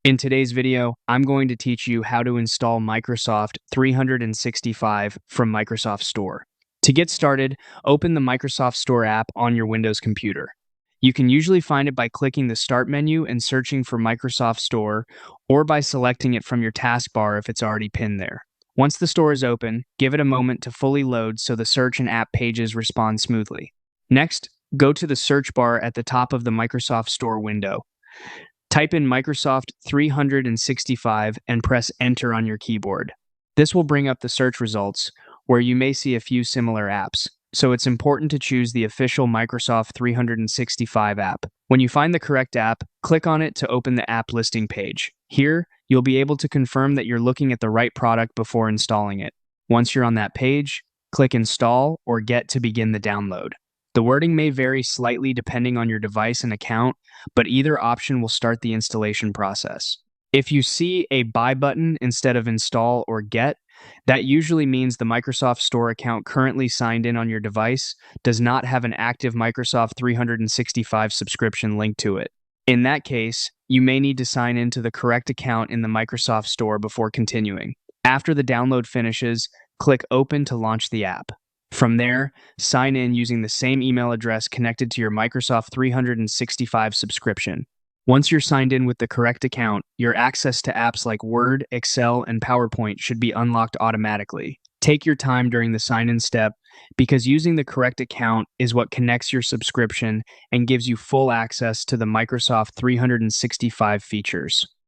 In today's video, I'm going to teach you how to install Microsoft 365 from Microsoft Store. To get started, open the Microsoft Store app on your Windows computer. You can usually find it by clicking the Start menu and searching for Microsoft Store, or by selecting it from your taskbar if it's already pinned there. Once the store is open, give it a moment to fully load so the search and app pages respond smoothly. Next, go to the search bar at the top of the Microsoft Store window. Type in Microsoft 365 and press Enter on your keyboard. This will bring up the search results, where you may see a few similar apps, so it's important to choose the official Microsoft 365 app. When you find the correct app, click on it to open the app listing page. Here, you'll be able to confirm that you're looking at the right product before installing it. Once you're on that page, click Install or Get to begin the download. The wording may vary slightly depending on your device and account, but either option will start the installation process. If you see a Buy button instead of Install or Get, that usually means the Microsoft Store account currently signed in on your device does not have an active Microsoft 365 subscription linked to it. In that case, you may need to sign into the correct account in the Microsoft Store before continuing. After the download finishes, click Open to launch the app. From there, sign in using the same email address connected to your Microsoft 365 subscription. Once you're signed in with the correct account, your access to apps like Word, Excel, and PowerPoint should be unlocked automatically. Take your time during the sign-in step because using the correct account is what connects your subscription and gives you full access to the Microsoft 365 features.